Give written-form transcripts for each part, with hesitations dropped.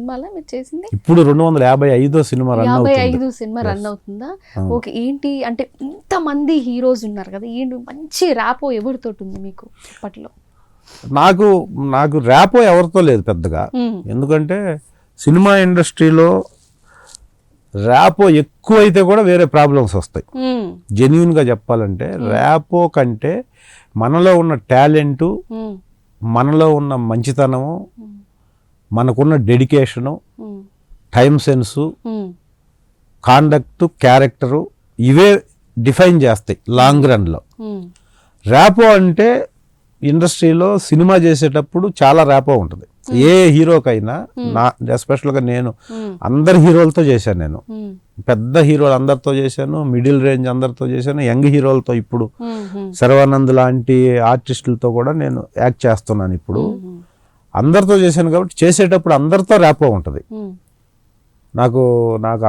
సినిమాలా మీరు చేసింది? ఇప్పుడు 255వ సినిమా రన్ అవుతుంది. 55 సినిమా రన్ అవుతుందా? ఓకే. ఏంటి అంటే ఇంతమంది హీరోస్ ఉన్నారు కదా, ఏంటి మంచి ర్యాపో ఎవరితో ఉంది మీకు అప్పట్లో? నాకు ర్యాపో ఎవరితో లేదు పెద్దగా. ఎందుకంటే సినిమా ఇండస్ట్రీలో ర్యాపో ఎక్కువైతే కూడా వేరే ప్రాబ్లమ్స్ వస్తాయి. జెన్యున్గా చెప్పాలంటే ర్యాపో కంటే మనలో ఉన్న టాలెంటు, మనలో ఉన్న మంచితనము, మనకున్న dedication, time sense, conduct, character ఇవే డిఫైన్ చేస్తాయి లాంగ్ రన్లో. ర్యాపో అంటే ఇండస్ట్రీలో సినిమా చేసేటప్పుడు చాలా ర్యాపో ఉంటుంది. ఏ హీరోకైనా, ఎస్పెషల్గా నేను అందరి హీరోలతో చేశాను. నేను పెద్ద హీరోలు అందరితో చేశాను, మిడిల్ రేంజ్ అందరితో చేశాను, యంగ్ హీరోలతో, ఇప్పుడు శర్వానంద్ లాంటి ఆర్టిస్టులతో కూడా నేను యాక్ట్ చేస్తున్నాను. ఇప్పుడు అందరితో చేశాను కాబట్టి చేసేటప్పుడు అందరితో ర్యాపో ఉంటుంది. నాకు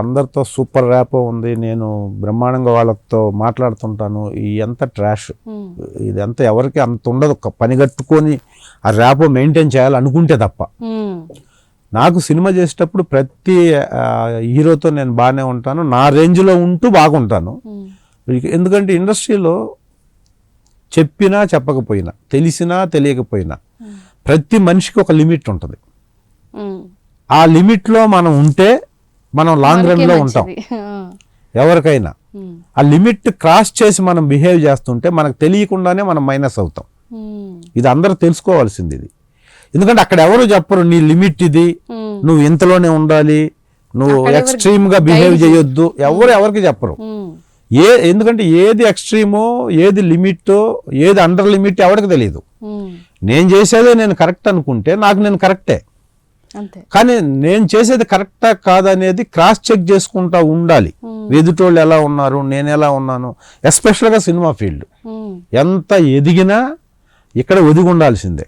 అందరితో సూపర్ ర్యాపో ఉంది. నేను బ్రహ్మాండంగా వాళ్ళతో మాట్లాడుతుంటాను. ఎంత ట్రాష్ ఇదంతా ఎవరికి అంత ఉండదు. పని కట్టుకొని ఆ ర్యాపో మెయింటైన్ చేయాలనుకుంటే తప్ప. నాకు సినిమా చేసేటప్పుడు ప్రతి హీరోతో నేను బాగానే ఉంటాను, నా రేంజ్లో ఉంటూ బాగుంటాను. ఎందుకంటే ఇండస్ట్రీలో చెప్పినా చెప్పకపోయినా, తెలిసినా తెలియకపోయినా ప్రతి మనిషికి ఒక లిమిట్ ఉంటుంది. ఆ లిమిట్లో మనం ఉంటే మనం లాంగ్ రన్లో ఉంటాం. ఎవరికైనా ఆ లిమిట్ క్రాస్ చేసి మనం బిహేవ్ చేస్తుంటే మనకు తెలియకుండానే మనం మైనస్ అవుతాం. ఇది అందరూ తెలుసుకోవాల్సింది ఇది. ఎందుకంటే అక్కడ ఎవరు చెప్పరు నీ లిమిట్ ఇది, నువ్వు ఇంతలోనే ఉండాలి, నువ్వు ఎక్స్ట్రీమ్గా బిహేవ్ చేయొద్దు, ఎవరికి చెప్పరు. ఎందుకంటే ఏది ఎక్స్ట్రీమో, ఏది లిమిటో, ఏది అండర్ లిమిట్ ఎవరికి తెలియదు. నేను చేసేదే నేను కరెక్ట్ అనుకుంటే నేను కరెక్టే. కానీ నేను చేసేది కరెక్టా కాదనేది క్రాస్ చెక్ చేసుకుంటా ఉండాలి. ఎదుటోళ్ళు ఎలా ఉన్నారు, నేను ఎలా ఉన్నాను. ఎస్పెషల్గా సినిమా ఫీల్డ్ ఎంత ఎదిగినా ఇక్కడ ఒదిగి ఉండాల్సిందే.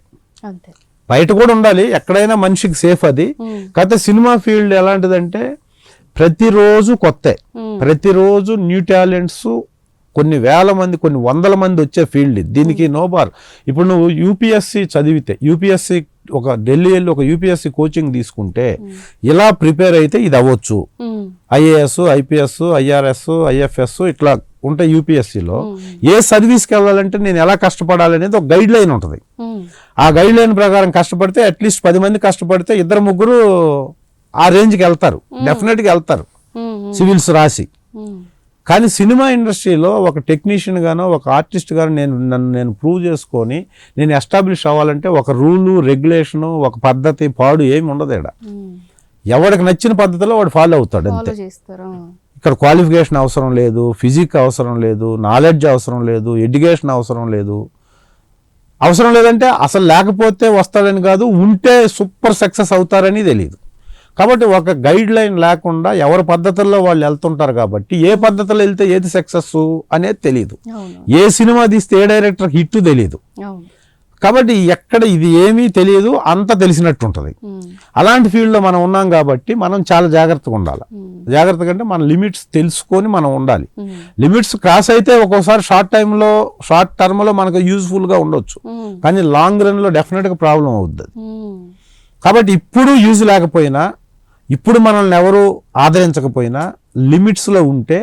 బయట కూడా ఉండాలి, ఎక్కడైనా మనిషికి సేఫ్ అది. కాకపోతే సినిమా ఫీల్డ్ ఎలాంటిదంటే ప్రతిరోజు కొత్త, ప్రతిరోజు న్యూ టాలెంట్స్, కొన్ని వేల మంది, కొన్ని వందల మంది వచ్చే ఫీల్డ్. దీనికి నోబార్. ఇప్పుడు నువ్వు యూపీఎస్సి చదివితే, యూపీఎస్సి ఒక ఢిల్లీ వెళ్ళి ఒక యూపీఎస్సి కోచింగ్ తీసుకుంటే ఇలా ప్రిపేర్ అయితే ఇది అవ్వచ్చు. ఐఏఎస్, ఐపీఎస్, ఐఆర్ఎస్, ఐఎఫ్ఎస్ ఇట్లా ఉంటాయి యూపీఎస్సిలో. ఏ సర్వీస్కి వెళ్ళాలంటే నేను ఎలా కష్టపడాలి అనేది ఒక గైడ్ లైన్ ఉంటుంది. ఆ గైడ్ లైన్ ప్రకారం కష్టపడితే అట్లీస్ట్ 10 మంది కష్టపడితే 2-3 ఆ రేంజ్కి వెళ్తారు, డెఫినెట్గా వెళ్తారు సివిల్స్ రాసి. కానీ సినిమా ఇండస్ట్రీలో ఒక టెక్నీషియన్ గానో, ఒక ఆర్టిస్ట్ గానో నేను ప్రూవ్ చేసుకొని నేను ఎస్టాబ్లిష్ అవ్వాలంటే ఒక రూలు, రెగ్యులేషను, ఒక పద్ధతి, పాడు ఏమి ఉండదు. ఇక్కడ ఎవరికి నచ్చిన పద్ధతిలో వాడు ఫాలో అవుతాడు అంతే. ఇక్కడ క్వాలిఫికేషన్ అవసరం లేదు, ఫిజిక్ అవసరం లేదు, నాలెడ్జ్ అవసరం లేదు, ఎడ్యుకేషన్ అవసరం లేదు. అవసరం లేదంటే అసలు లేకపోతే వస్తాడని కాదు, ఉంటే సూపర్ సక్సెస్ అవుతారని తెలియదు. కాబట్టి ఒక గైడ్ లైన్ లేకుండా ఎవరి పద్ధతుల్లో వాళ్ళు వెళ్తుంటారు. కాబట్టి ఏ పద్ధతిలో వెళ్తే ఏది సక్సెస్ అనేది తెలియదు. ఏ సినిమా తీస్తే ఏ డైరెక్టర్ హిట్ తెలియదు. కాబట్టి ఎక్కడ ఇది ఏమీ తెలియదు, అంత తెలిసినట్టు ఉంటుంది. అలాంటి ఫీల్డ్లో మనం ఉన్నాం కాబట్టి మనం చాలా జాగ్రత్తగా ఉండాలి. జాగ్రత్తగా అంటే మన లిమిట్స్ తెలుసుకొని మనం ఉండాలి. లిమిట్స్ క్రాస్ అయితే ఒక్కోసారి షార్ట్ టర్మ్లో మనకు యూజ్ఫుల్గా ఉండొచ్చు, కానీ లాంగ్ రన్లో డెఫినెట్గా ప్రాబ్లం అవుతుంది. కాబట్టి ఇప్పుడు యూజ్ లేకపోయినా, ఇప్పుడు మనల్ని ఎవరు ఆదరించకపోయినా లిమిట్స్లో ఉంటే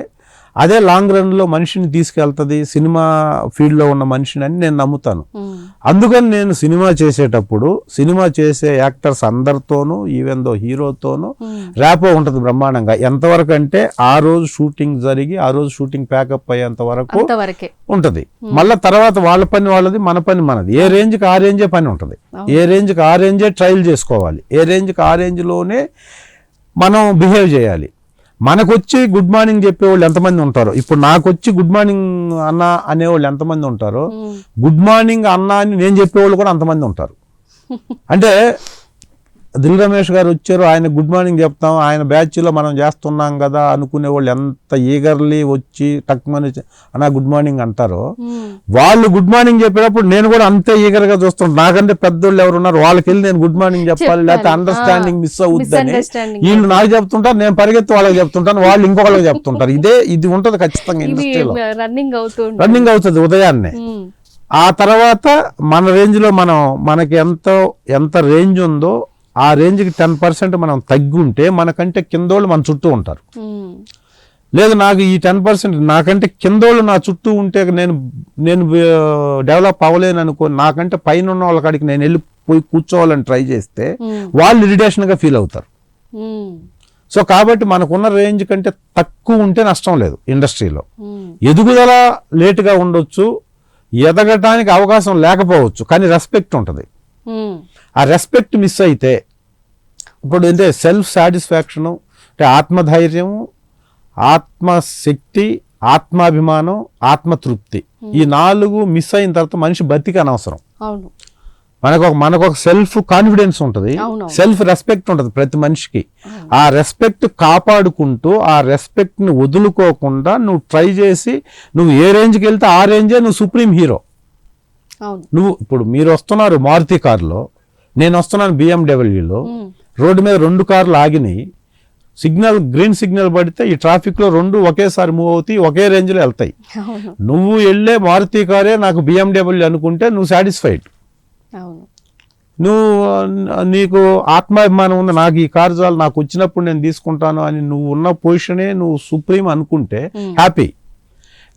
అదే లాంగ్ రన్లో మనిషిని తీసుకెళ్తుంది, సినిమా ఫీల్డ్లో ఉన్న మనిషిని అని నేను నమ్ముతాను. అందుకని నేను సినిమా చేసేటప్పుడు సినిమా చేసే యాక్టర్స్ అందరితోనూ, ఈవెన్ దో హీరోతోనూ ర్యాపో ఉంటుంది బ్రహ్మాండంగా. ఎంతవరకు అంటే ఆ రోజు షూటింగ్ జరిగి ఆ రోజు షూటింగ్ ప్యాకప్ అయ్యేంత వరకు ఉంటుంది. మళ్ళీ తర్వాత వాళ్ళ పని వాళ్ళది, మన పని మనది. ఏ రేంజ్కి ఆ రేంజే పని ఉంటుంది, ఏ రేంజ్కి ఆ రేంజే ట్రయల్ చేసుకోవాలి, ఏ రేంజ్కి ఆ రేంజ్లోనే మనం బిహేవ్ చేయాలి. మనకొచ్చి గుడ్ మార్నింగ్ చెప్పేవాళ్ళు ఎంతమంది ఉంటారో, ఇప్పుడు నాకు వచ్చి గుడ్ మార్నింగ్ అన్న అనేవాళ్ళు ఎంతమంది ఉంటారో, గుడ్ మార్నింగ్ అన్న అని నేను చెప్పేవాళ్ళు కూడా అంతమంది ఉంటారు. అంటే దిల్ రమేష్ గారు వచ్చారు, ఆయన గుడ్ మార్నింగ్ చెప్తాం, ఆయన బ్యాచ్లో మనం చేస్తున్నాం కదా అనుకునే వాళ్ళు ఎంత ఈగర్లీ వచ్చి టక్మని అన్న గుడ్ మార్నింగ్ అంటారో, వాళ్ళు గుడ్ మార్నింగ్ చెప్పేటప్పుడు నేను కూడా అంతే ఈగర్గా చూస్తాను. నాకంటే పెద్దోళ్ళు ఎవరు ఉన్నారు వాళ్ళకి వెళ్ళి నేను గుడ్ మార్నింగ్ చెప్పాలి, లేకపోతే అండర్స్టాండింగ్ మిస్ అవుద్దని వీళ్ళు నాకు చెప్తుంటారు, నేను పరిగెత్తి వాళ్ళకి చెప్తుంటాను, వాళ్ళు ఇంకొకళ్ళకి చెప్తుంటారు. ఇది ఉంటుంది ఖచ్చితంగా ఇండస్ట్రీలో, రన్నింగ్ అవుతుంది ఉదయాన్నే. ఆ తర్వాత మన రేంజ్లో మనకి ఎంత రేంజ్ ఉందో ఆ రేంజ్కి 10% మనం తగ్గి ఉంటే మనకంటే కిందోళ్ళు మన చుట్టూ ఉంటారు. లేదు నాకు ఈ 10% నాకంటే కిందోళ్ళు నా చుట్టూ ఉంటే నేను డెవలప్ అవ్వలేను అనుకో, నాకంటే పైన ఉన్న వాళ్ళ కాడికి నేను వెళ్ళిపోయి కూర్చోవాలని ట్రై చేస్తే వాళ్ళు ఇరిటేషన్గా ఫీల్ అవుతారు. సో కాబట్టి మనకున్న రేంజ్ కంటే తక్కువ ఉంటే నష్టం లేదు ఇండస్ట్రీలో. ఎదుగుదల లేటుగా ఉండొచ్చు, ఎదగటానికి అవకాశం లేకపోవచ్చు, కానీ రెస్పెక్ట్ ఉంటుంది. ఆ రెస్పెక్ట్ మిస్ అయితే ఇప్పుడు అంటే సెల్ఫ్ సాటిస్ఫాక్షను అంటే ఆత్మధైర్యము, ఆత్మశక్తి, ఆత్మాభిమానం, ఆత్మతృప్తి, ఈ 4 మిస్ అయిన తర్వాత మనిషి బతికి అనవసరం. మనకు ఒక సెల్ఫ్ కాన్ఫిడెన్స్ ఉంటుంది, సెల్ఫ్ రెస్పెక్ట్ ఉంటుంది ప్రతి మనిషికి. ఆ రెస్పెక్ట్ కాపాడుకుంటూ ఆ రెస్పెక్ట్ ని వదులుకోకుండా నువ్వు ట్రై చేసి నువ్వు ఏ రేంజ్కి వెళ్తే ఆ రేంజే నువ్వు సుప్రీం హీరో. నువ్వు ఇప్పుడు మీరు వస్తున్నారు మారుతి కారులో, నేను వస్తున్నాను BMW లో, రోడ్డు మీద 2 కార్లు ఆగినాయి, సిగ్నల్ గ్రీన్ సిగ్నల్ పడితే ఈ ట్రాఫిక్ లో 2 ఒకేసారి మూవ్ అవుతాయి, ఒకే రేంజ్ లో వెళ్తాయి. నువ్వు వెళ్ళే మారుతి కారే నాకు BMW అనుకుంటే నువ్వు సాటిస్ఫైడ్, నీకు ఆత్మాభిమానం ఉంది, నాకు ఈ కారు చాలు, నాకు వచ్చినప్పుడు నేను తీసుకుంటాను అని నువ్వు ఉన్న పొజిషనే నువ్వు సుప్రీం అనుకుంటే హ్యాపీ.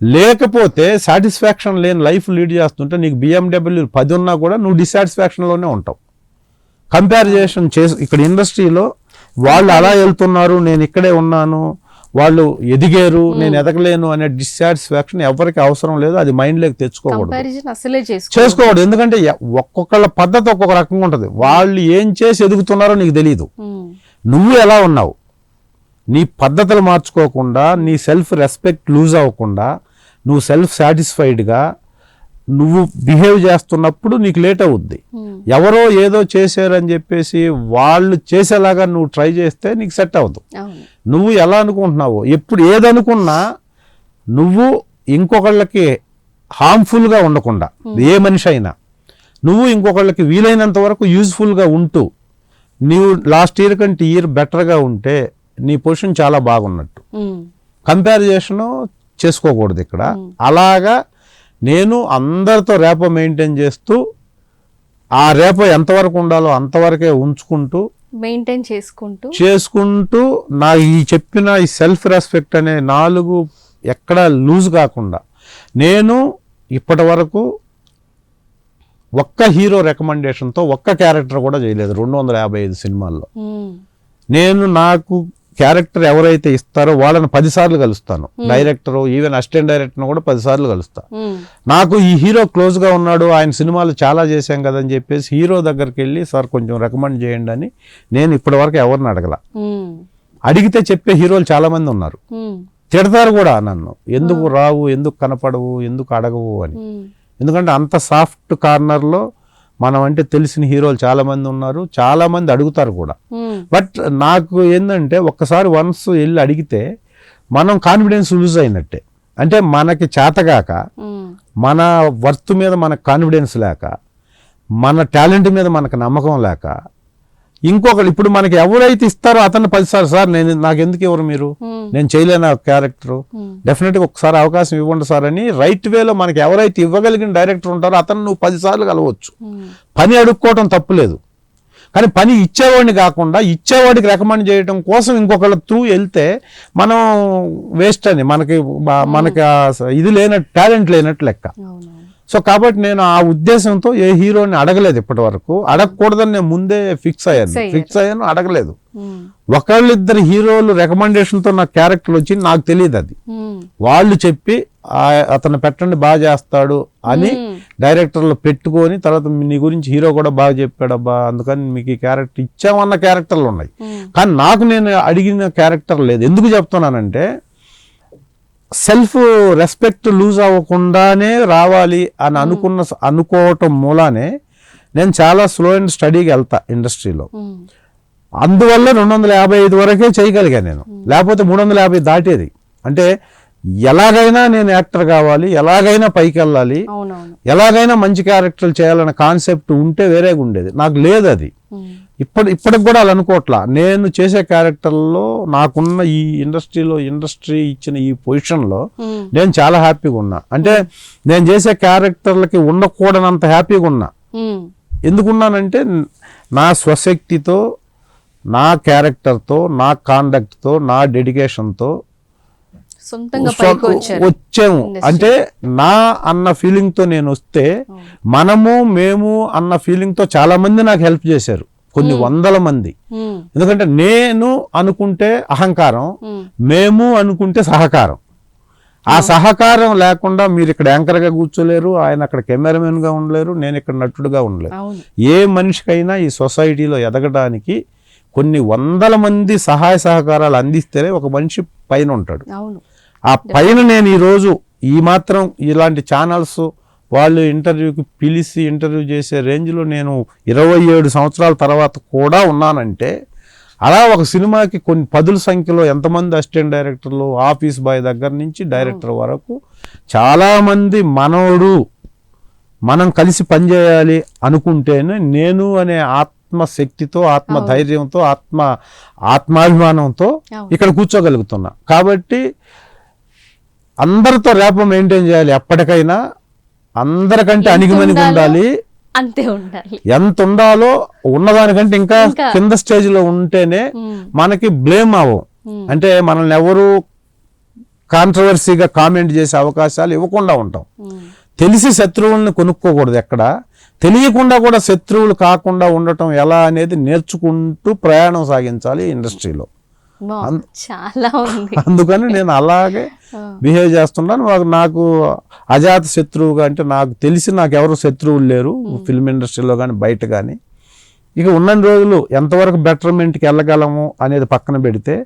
లేకపోతే సాటిస్ఫాక్షన్ లేని లైఫ్ లీడ్ చేస్తుంటే నీకు BMW 10 ఉన్నా కూడా నువ్వు డిసాటిస్ఫాక్షన్లోనే ఉంటావు. కంపారిజేషన్ చేసి ఇక్కడ ఇండస్ట్రీలో వాళ్ళు అలా వెళ్తున్నారు, నేను ఇక్కడే ఉన్నాను, వాళ్ళు ఎదిగారు, నేను ఎదగలేను అనే డిస్సాటిస్ఫాక్షన్ ఎవరికి అవసరం లేదు. అది మైండ్లోకి చేసుకోకూడదు. ఎందుకంటే ఒక్కొక్కళ్ళ పద్ధతి ఒక్కొక్క రకంగా ఉంటుంది. వాళ్ళు ఏం చేసి ఎదుగుతున్నారో నీకు తెలియదు. నువ్వు ఎలా ఉన్నావు, నీ పద్ధతులు మార్చుకోకుండా, నీ సెల్ఫ్ రెస్పెక్ట్ లూజ్ అవ్వకుండా, నువ్వు సెల్ఫ్ సాటిస్ఫైడ్గా నువ్వు బిహేవ్ చేస్తున్నప్పుడు నీకు లేట్ అవుద్ది. ఎవరో ఏదో చేశారని చెప్పేసి వాళ్ళు చేసేలాగా నువ్వు ట్రై చేస్తే నీకు సెట్ అవ్వదు. నువ్వు ఎలా అనుకుంటున్నావో, ఎప్పుడు ఏదనుకున్నా నువ్వు ఇంకొకళ్ళకి హార్మ్ఫుల్గా ఉండకుండా, ఏ మనిషి అయినా నువ్వు ఇంకొకళ్ళకి వీలైనంత వరకు యూజ్ఫుల్గా ఉంటూ నీవు లాస్ట్ ఇయర్ కంటే ఇయర్ బెటర్గా ఉంటే నీ పొజిషన్ చాలా బాగున్నట్టు. కంపారిజేషను చేసుకోకూడదు ఇక్కడ. అలాగా నేను అందరితో రేపో మెయింటైన్ చేస్తూ ఆ రేపో ఎంతవరకు ఉండాలో అంతవరకే ఉంచుకుంటూ మెయింటైన్ చేసుకుంటూ నా ఈ చెప్పిన ఈ సెల్ఫ్ రెస్పెక్ట్ అనే 4 ఎక్కడ లూజ్ కాకుండా, నేను ఇప్పటి వరకు ఒక్క హీరో రికమెండేషన్తో ఒక్క క్యారెక్టర్ కూడా చేయలేదు 255 సినిమాల్లో. నేను నాకు క్యారెక్టర్ ఎవరైతే ఇస్తారో వాళ్ళని 10 సార్లు కలుస్తాను. డైరెక్టర్, ఈవెన్ అసిస్టెంట్ డైరెక్టర్ కూడా 10 సార్లు కలుస్తా. నాకు ఈ హీరో క్లోజ్ గా ఉన్నాడు, ఆయన సినిమాలు చాలా చేశాం కదని చెప్పేసి హీరో దగ్గరికి వెళ్ళి సార్ కొంచెం రికమెండ్ చేయండి అని నేను ఇప్పటి వరకు ఎవరిని అడగల. అడిగితే చెప్పే హీరోలు చాలా మంది ఉన్నారు. తిడతారు కూడా నన్ను, ఎందుకు రావు, ఎందుకు కనపడవు, ఎందుకు అడగవు అని. ఎందుకంటే అంత సాఫ్ట్ కార్నర్లో మనం అంటే తెలిసిన హీరోలు చాలా మంది ఉన్నారు, చాలా మంది అడుగుతారు కూడా. బట్ నాకు ఏంటంటే ఒక్కసారి వన్స్ వెళ్ళి అడిగితే మనం కాన్ఫిడెన్స్ లూజ్ అయినట్టే. అంటే మనకి చేతగాక, మన వర్త్ మీద మనకు కాన్ఫిడెన్స్ లేక, మన టాలెంట్ మీద మనకు నమ్మకం లేక, ఇంకొకరు ఇప్పుడు మనకి ఎవరైతే ఇస్తారో అతను 10 సార్లు సార్ నాకు ఎందుకు ఇవ్వరు మీరు, నేను చేయలేను క్యారెక్టరు, డెఫినెట్గా ఒకసారి అవకాశం ఇవ్వండి సార్ అని రైట్ వేలో మనకి ఎవరైతే ఇవ్వగలిగిన డైరెక్టర్ ఉంటారో అతను నువ్వు 10 సార్లు కలవచ్చు. పని అడుక్కోవటం తప్పులేదు, కానీ పని ఇచ్చేవాడిని కాకుండా ఇచ్చేవాడికి రికమెండ్ చేయడం కోసం ఇంకొకళ్ళ త్రూ వెళ్తే మనం వేస్ట్ అని, మనకి ఇది లేనట్టు, టాలెంట్ లేనట్టు లెక్క. సో కాబట్టి నేను ఆ ఉద్దేశంతో ఏ హీరోని అడగలేదు ఇప్పటి వరకు. అడగకూడదని నేను ముందే ఫిక్స్ అయ్యాను, అడగలేదు. ఒకళ్ళిద్దరు హీరోలు రికమెండేషన్తో నాకు క్యారెక్టర్ వచ్చింది, నాకు తెలియదు. అది వాళ్ళు చెప్పి అతను పెట్టండి బాగా చేస్తాడు అని డైరెక్టర్లు పెట్టుకొని తర్వాత నీ గురించి హీరో కూడా బాగా చెప్పాడబ్బా అందుకని మీకు ఈ క్యారెక్టర్ ఇచ్చామన్న క్యారెక్టర్లు ఉన్నాయి. కానీ నాకు నేను అడిగిన క్యారెక్టర్ లేదు. ఎందుకు చెప్తున్నానంటే సెల్ఫ్ రెస్పెక్ట్ లూజ్ అవ్వకుండానే రావాలి అని అనుకోవటం మూలానే నేను చాలా స్లో అండ్ స్టడీగా వెళ్తా ఇండస్ట్రీలో. అందువల్ల 255 వరకే చేయగలిగా నేను, లేకపోతే 350 దాటేది. అంటే ఎలాగైనా నేను యాక్టర్ కావాలి, ఎలాగైనా పైకి వెళ్ళాలి, ఎలాగైనా మంచి క్యారెక్టర్లు చేయాలన్న కాన్సెప్ట్ ఉంటే వేరేగా ఉండేది. నాకు లేదు అది. ఇప్పటికి కూడా అలా అనుకోవట్లా. నేను చేసే క్యారెక్టర్లో నాకున్న ఈ ఇండస్ట్రీ ఇచ్చిన ఈ పొజిషన్లో నేను చాలా హ్యాపీగా ఉన్నా. అంటే నేను చేసే క్యారెక్టర్లకి ఉండకూడనంత హ్యాపీగా ఉన్నా. ఎందుకున్నానంటే నా స్వశక్తితో, నా క్యారెక్టర్తో, నా కాండక్ట్తో, నా డెడికేషన్తో సొంతంగా పైకి వచ్చారు వచ్చాము. అంటే నా అన్న ఫీలింగ్తో నేను వస్తే మేము అన్న ఫీలింగ్తో చాలా మంది నాకు హెల్ప్ చేశారు, కొన్ని వందల మంది. ఎందుకంటే నేను అనుకుంటే అహంకారం, మేము అనుకుంటే సహకారం. ఆ సహకారం లేకుండా మీరు ఇక్కడ యాంకర్గా కూర్చోలేరు, ఆయన అక్కడ కెమెరామెన్గా ఉండలేరు, నేను ఇక్కడ నటుడుగా ఉండలేరు. ఏ మనిషికైనా ఈ సొసైటీలో ఎదగడానికి కొన్ని వందల మంది సహాయ సహకారాలు అందిస్తేనే ఒక మనిషి పైన ఉంటాడు. ఆ పైన నేను ఈరోజు ఈ మాత్రం ఇలాంటి ఛానల్స్ వాళ్ళు ఇంటర్వ్యూకి పిలిచి ఇంటర్వ్యూ చేసే రేంజ్లో నేను 27 సంవత్సరాల తర్వాత కూడా ఉన్నానంటే, అలా ఒక సినిమాకి కొన్ని పదుల సంఖ్యలో ఎంతమంది అసిస్టెంట్ డైరెక్టర్లు, ఆఫీస్ బాయ్ దగ్గర నుంచి డైరెక్టర్ వరకు చాలామంది మనం కలిసి పనిచేయాలి అనుకుంటేనే నేను అనే ఆత్మశక్తితో, ఆత్మధైర్యంతో, ఆత్మాభిమానంతో ఇక్కడ కూర్చోగలుగుతున్నా. కాబట్టి అందరితో రేపో మెయింటైన్ చేయాలి, ఎప్పటికైనా అందరికంటే అణిగిమణిగి ఉండాలి, అంతే ఉండాలి. ఎంత ఉండాలో ఉన్నదానికంటే ఇంకా కింద స్టేజ్ లో ఉంటేనే మనకి బ్లేమ్ అవ్వం. అంటే మనల్ని ఎవరు కాంట్రవర్సీగా కామెంట్ చేసే అవకాశాలు ఇవ్వకుండా ఉంటాం. తెలిసి శత్రువుల్ని కొనుక్కోకూడదు, ఎక్కడ తెలియకుండా కూడా శత్రువులు కాకుండా ఉండటం ఎలా అనేది నేర్చుకుంటూ ప్రయాణం సాగించాలి ఇండస్ట్రీలో. చాలా ఉంది. అందుకని నేను అలాగే బిహేవ్ చేస్తున్నాను. నాకు అజాత శత్రువుగా, అంటే నాకు తెలిసి నాకు ఎవరు శత్రువులు లేరు ఫిల్మ్ ఇండస్ట్రీలో కానీ బయట కానీ. ఇక ఉన్న రోజులు ఎంతవరకు బెటర్మెంట్కి వెళ్ళగలము అనేది పక్కన పెడితే,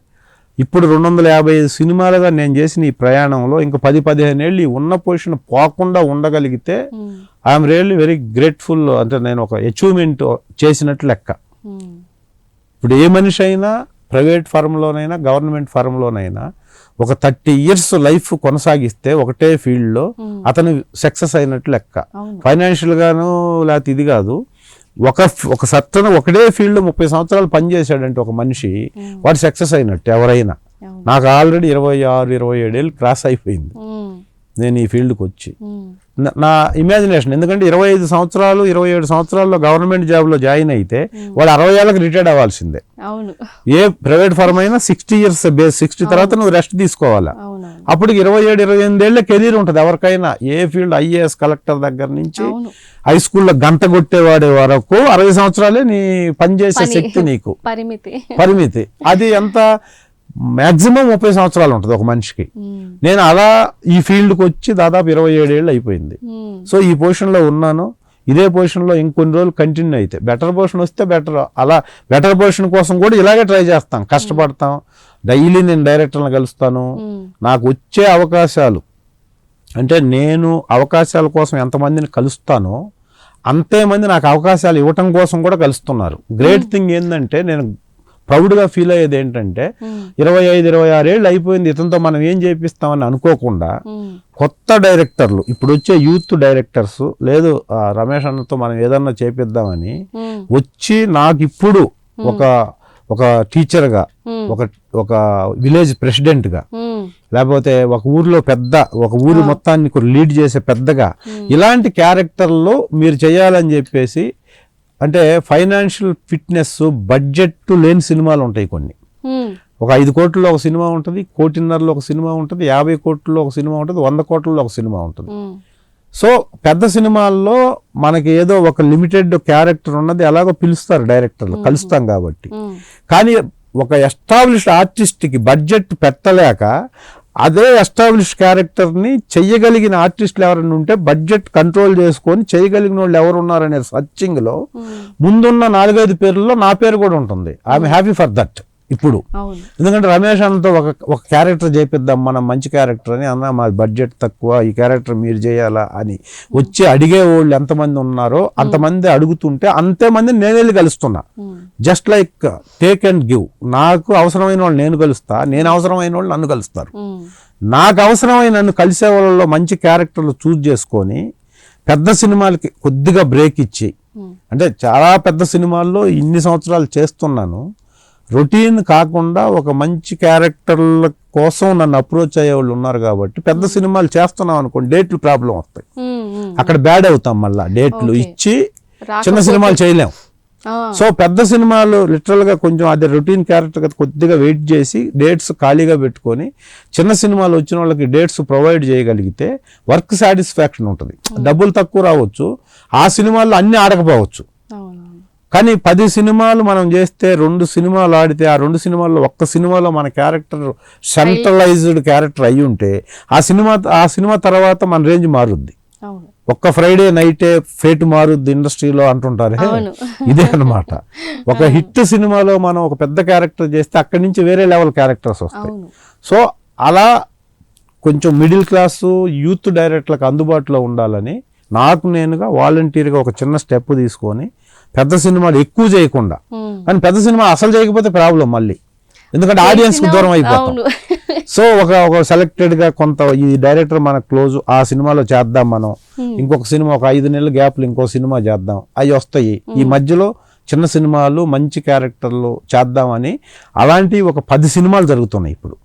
ఇప్పుడు 255 సినిమాలుగా నేను చేసిన ఈ ప్రయాణంలో ఇంకా 10-15 ఏళ్ళు ఈ ఉన్న పొజిషన్ పోకుండా ఉండగలిగితే ఐఎమ్ రియల్లీ వెరీ గ్రేట్ఫుల్. అంటే నేను ఒక అచీవ్మెంట్ చేసినట్లు లెక్క. ఇప్పుడు ఏ మనిషి అయినా ప్రైవేట్ ఫారంలోనైనా గవర్నమెంట్ ఫారంలోనైనా ఒక 30 years లైఫ్ కొనసాగిస్తే ఒకటే ఫీల్డ్లో అతను సక్సెస్ అయినట్లు లెక్క. ఫైనాన్షియల్ గాను లేకపోతే ఇది కాదు, ఒక సత్తను ఒకటే ఫీల్డ్లో 30 సంవత్సరాలు పనిచేశాడంటే ఒక మనిషి, వాడు సక్సెస్ అయినట్టు ఎవరైనా. నాకు ఆల్రెడీ 26-27 ఏళ్ళు క్రాస్ అయిపోయింది నేను ఈ ఫీల్డ్కి వచ్చి. నా ఇమాజినేషన్, ఎందుకంటే 25 సంవత్సరాలు 27 సంవత్సరాల్లో గవర్నమెంట్ జాబ్లో జాయిన్ అయితే వాడు 60 ఏళ్ళకి రిటైర్డ్ అవ్వాల్సిందే. ఏ ప్రైవేట్ ఫర్మ్ అయినా 60 years బేస్, 60 తర్వాత నువ్వు రెస్ట్ తీసుకోవాలా. అప్పటికి 27-28 ఏళ్ళ కెరీర్ ఉంటుంది ఎవరికైనా. ఏ ఫీల్డ్, ఐఏఎస్ కలెక్టర్ దగ్గర నుంచి హై స్కూల్లో గంట కొట్టేవాడే వరకు 60 సంవత్సరాలే నీ పనిచేసే శక్తి నీకు పరిమితి. అది ఎంత మ్యాక్సిమం 30 సంవత్సరాలు ఉంటుంది ఒక మనిషికి. నేను అలా ఈ ఫీల్డ్కి వచ్చి దాదాపు 27 ఏళ్ళు అయిపోయింది. సో ఈ పొజిషన్లో ఉన్నాను. ఇదే పొజిషన్లో ఇంకొన్ని రోజులు కంటిన్యూ అయితే, బెటర్ పొజిషన్ వస్తే బెటర్, అలా బెటర్ పొజిషన్ కోసం కూడా ఇలాగే ట్రై చేస్తాం, కష్టపడతాం. డైలీ నేను డైరెక్టర్లను కలుస్తాను. నాకు వచ్చే అవకాశాలు, అంటే నేను అవకాశాల కోసం ఎంతమందిని కలుస్తానో అంతేమంది నాకు అవకాశాలు ఇవ్వటం కోసం కూడా కలుస్తున్నారు. గ్రేట్ థింగ్ ఏంటంటే, నేను ప్రౌడ్గా ఫీల్ అయ్యేది ఏంటంటే 25-26 ఏళ్ళు అయిపోయింది, ఇతనితో మనం ఏం చేపిస్తామని అనుకోకుండా కొత్త డైరెక్టర్లు, ఇప్పుడు వచ్చే యూత్ డైరెక్టర్స్, లేదు రమేష్ అన్నతో మనం ఏదన్నా చేపిద్దామని వచ్చి నాకు ఇప్పుడు ఒక టీచర్గా, ఒక విలేజ్ ప్రెసిడెంట్గా, లేకపోతే ఒక ఊరిలో ఒక ఊరి మొత్తాన్ని లీడ్ చేసే పెద్దగా, ఇలాంటి క్యారెక్టర్లు మీరు చేయాలని చెప్పేసి. అంటే ఫైనాన్షియల్ ఫిట్నెస్, బడ్జెట్ లేని సినిమాలు ఉంటాయి కొన్ని. ఒక 5 కోట్లలో ఒక సినిమా ఉంటుంది, 1.5 కోటిలో ఒక సినిమా ఉంటుంది, 50 కోట్లలో ఒక సినిమా ఉంటుంది, 100 కోట్లలో ఒక సినిమా ఉంటుంది. సో పెద్ద సినిమాల్లో మనకి ఏదో ఒక లిమిటెడ్ క్యారెక్టర్ ఉన్నది ఎలాగో పిలుస్తారు డైరెక్టర్లు, కలుస్తాం కాబట్టి. కానీ ఒక ఎస్టాబ్లిష్డ్ ఆర్టిస్ట్కి బడ్జెట్ పెట్టలేక అదే ఎస్టాబ్లిష్ క్యారెక్టర్ని చెయ్యగలిగిన ఆర్టిస్టులు ఎవరైనా ఉంటే బడ్జెట్ కంట్రోల్ చేసుకొని చేయగలిగిన వాళ్ళు ఎవరు ఉన్నారనే సర్చింగ్లో ముందున్న 4-5 పేర్లలో నా పేరు కూడా ఉంటుంది. I'm happy for that. ఇప్పుడు ఎందుకంటే రమేష్ అన్నతో ఒక క్యారెక్టర్ చేపిద్దాం మనం, మంచి క్యారెక్టర్ అని అన్న, మా బడ్జెట్ తక్కువ, ఈ క్యారెక్టర్ మీరు చేయాలా అని వచ్చి అడిగే వాళ్ళు ఎంతమంది ఉన్నారో అంతమంది అడుగుతుంటే అంతేమంది నేను వెళ్ళి కలుస్తున్నా. Just like take and give. నాకు అవసరమైన వాళ్ళు నేను కలుస్తా, నేను అవసరమైన వాళ్ళు నన్ను కలుస్తారు. నాకు అవసరమైన నన్ను కలిసే వాళ్ళలో మంచి క్యారెక్టర్లు చూజ్ చేసుకొని పెద్ద సినిమాలకి కొద్దిగా బ్రేక్ ఇచ్చి, అంటే చాలా పెద్ద సినిమాల్లో ఇన్ని సంవత్సరాలు చేస్తున్నాను, రొటీన్ కాకుండా ఒక మంచి క్యారెక్టర్ల కోసం నన్ను అప్రోచ్ అయ్యే వాళ్ళు ఉన్నారు కాబట్టి పెద్ద సినిమాలు చేస్తున్నాం అనుకోండి, డేట్లు ప్రాబ్లం వస్తాయి, అక్కడ బ్యాడ్ అవుతాం. మళ్ళీ డేట్లు ఇచ్చి చిన్న సినిమాలు చేయలేం. సో పెద్ద సినిమాలు లిటరల్గా కొంచెం అదే రొటీన్ క్యారెక్టర్ కొద్దిగా వెయిట్ చేసి డేట్స్ ఖాళీగా పెట్టుకొని చిన్న సినిమాలు వచ్చిన వాళ్ళకి డేట్స్ ప్రొవైడ్ చేయగలిగితే వర్క్ సాటిస్ఫాక్షన్ ఉంటుంది. డబ్బులు తక్కువ రావచ్చు, ఆ సినిమాల్లో అన్ని ఆడకపోవచ్చు, కానీ 10 సినిమాలు మనం చేస్తే 2 సినిమాలు ఆడితే ఆ 2 సినిమాల్లో ఒక్క సినిమాలో మన క్యారెక్టర్ సెంట్రలైజ్డ్ క్యారెక్టర్ అయి ఉంటే ఆ సినిమా తర్వాత మన రేంజ్ మారుద్ది. ఒక్క ఫ్రైడే నైటే ఫేట్ మారుద్ది ఇండస్ట్రీలో అంటుంటారే, ఇదే అన్నమాట. ఒక హిట్ సినిమాలో మనం ఒక పెద్ద క్యారెక్టర్ చేస్తే అక్కడి నుంచి వేరే లెవెల్ క్యారెక్టర్స్ వస్తాయి. సో అలా కొంచెం మిడిల్ క్లాసు యూత్ డైరెక్టర్లకు అందుబాటులో ఉండాలని నాకు నేనుగా వాలంటీర్గా ఒక చిన్న స్టెప్ తీసుకొని పెద్ద సినిమాలు ఎక్కువ చేయకుండా, కానీ పెద్ద సినిమా అసలు చేయకపోతే ప్రాబ్లం మళ్ళీ, ఎందుకంటే ఆడియన్స్ కు దూరం అయిపోతాం. సో ఒక సెలెక్టెడ్ గా కొంత ఈ డైరెక్టర్ మనకు క్లోజ్, ఆ సినిమాలో చేద్దాం మనం, ఇంకొక సినిమా ఒక 5 నెలల గ్యాప్లు ఇంకో సినిమా చేద్దాం, అవి వస్తాయి. ఈ మధ్యలో చిన్న సినిమాలు మంచి క్యారెక్టర్లు చేద్దామని అలాంటి ఒక 10 సినిమాలు జరుగుతున్నాయి ఇప్పుడు.